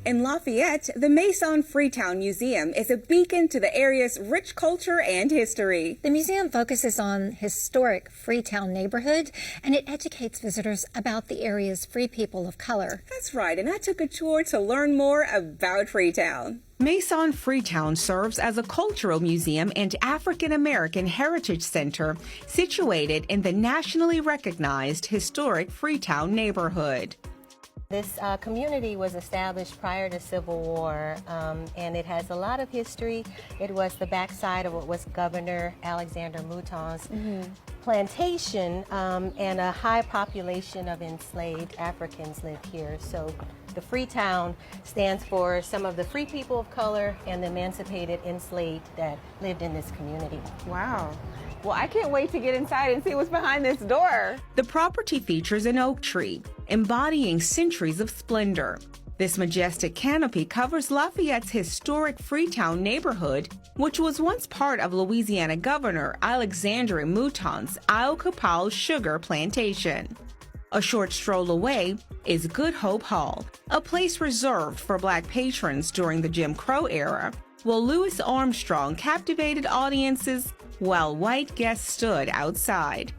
In Lafayette, the Maison Freetown Museum is a beacon to the area's rich culture and history. The museum focuses on historic Freetown neighborhood, and it educates visitors about the area's free people of color. That's right, and I took a tour to learn more about Freetown. Maison Freetown serves as a cultural museum and African American heritage center situated in the nationally recognized historic Freetown neighborhood. This community was established prior to Civil War, and it has a lot of history. It was the backside of what was Governor Alexander Mouton's plantation, and a high population of enslaved Africans live here. So the Freetown stands for some of the free people of color and the emancipated enslaved that lived in this community. Wow. Well, I can't wait to get inside and see what's behind this door. The property features an oak tree, embodying centuries of splendor. This majestic canopy covers Lafayette's historic Freetown neighborhood, which was once part of Louisiana Governor Alexander Mouton's Isle Capal sugar plantation. A short stroll away is Good Hope Hall, a place reserved for Black patrons during the Jim Crow era, while Louis Armstrong captivated audiences while white guests stood outside.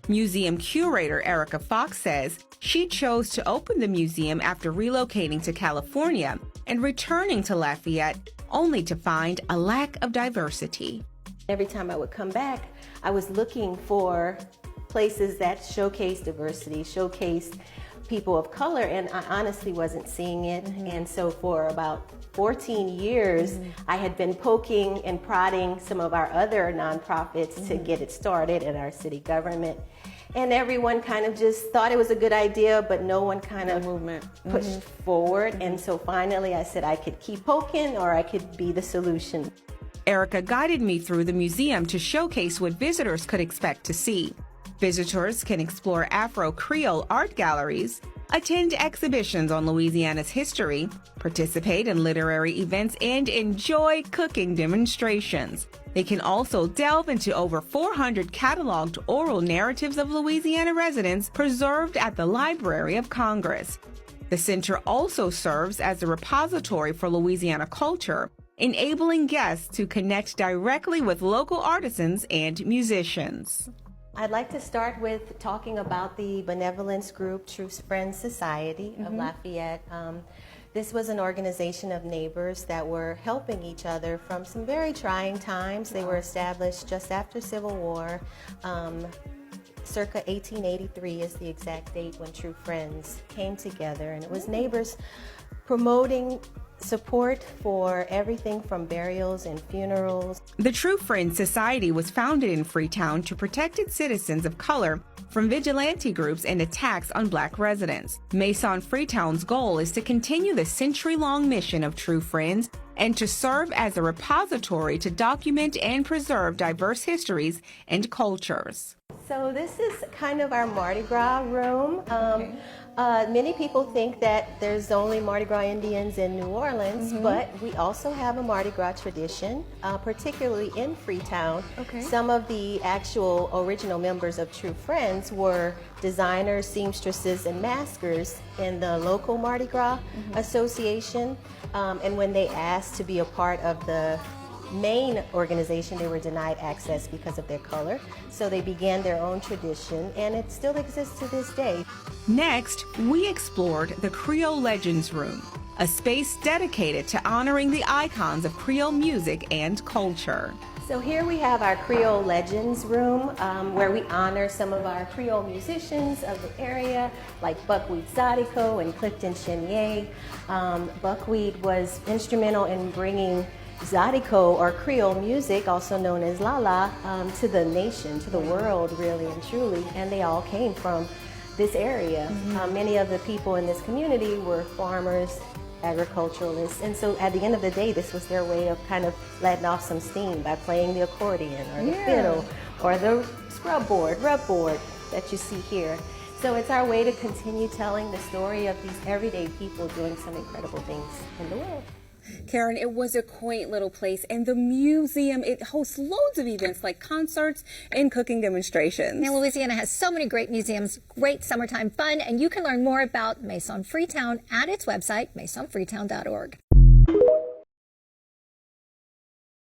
Museum curator Erica Fox says she chose to open the museum after relocating to California and returning to Lafayette only to find a lack of diversity. Every time I would come back, I was looking for places that showcase diversity, showcase people of color, and I honestly wasn't seeing it. And so for about 14 years, I had been poking and prodding some of our other nonprofits to get it started in our city government. And everyone kind of just thought it was a good idea, but no one kind of pushed forward. And so finally I said I could keep poking or I could be the solution. Erica guided me through the museum to showcase what visitors could expect to see. Visitors can explore Afro-Creole art galleries, attend exhibitions on Louisiana's history, participate in literary events, and enjoy cooking demonstrations. They can also delve into over 400 cataloged oral narratives of Louisiana residents preserved at the Library of Congress. The center also serves as a repository for Louisiana culture, enabling guests to connect directly with local artisans and musicians. I'd like to start with talking about the benevolence group True Friends Society of Lafayette. This was an organization of neighbors that were helping each other from some very trying times. They were established just after Civil War. Circa 1883 is the exact date when True Friends came together, and it was neighbors promoting support for everything from burials and funerals. The True Friends Society was founded in Freetown to protect its citizens of color from vigilante groups and attacks on Black residents. Maison Freetown's goal is to continue the century-long mission of True Friends and to serve as a repository to document and preserve diverse histories and cultures. So this is kind of our Mardi Gras room. Many people think that there's only Mardi Gras Indians in New Orleans, but we also have a Mardi Gras tradition, particularly in Freetown. Some of the actual original members of True Friends were designers, seamstresses, and maskers in the local Mardi Gras Association. And when they asked to be a part of the main organization, they were denied access because of their color. So they began their own tradition, and it still exists to this day. Next, we explored the Creole Legends Room, a space dedicated to honoring the icons of Creole music and culture. So here we have our Creole Legends Room, where we honor some of our Creole musicians of the area, like Buckwheat Zydeco and Clifton Chenier. Buckwheat was instrumental in bringing Zydeco, or Creole music, also known as Lala, to the nation, to the world, really and truly. And they all came from this area. Many of the people in this community were farmers, agriculturalists, and so at the end of the day, this was their way of kind of letting off some steam by playing the accordion or the fiddle or the rub board that you see here. So it's our way to continue telling the story of these everyday people doing some incredible things in the world. Karen, it was a quaint little place, and the museum, it hosts loads of events like concerts and cooking demonstrations. Now, Louisiana has so many great museums, great summertime fun, and you can learn more about Maison Freetown at its website, masonfreetown.org.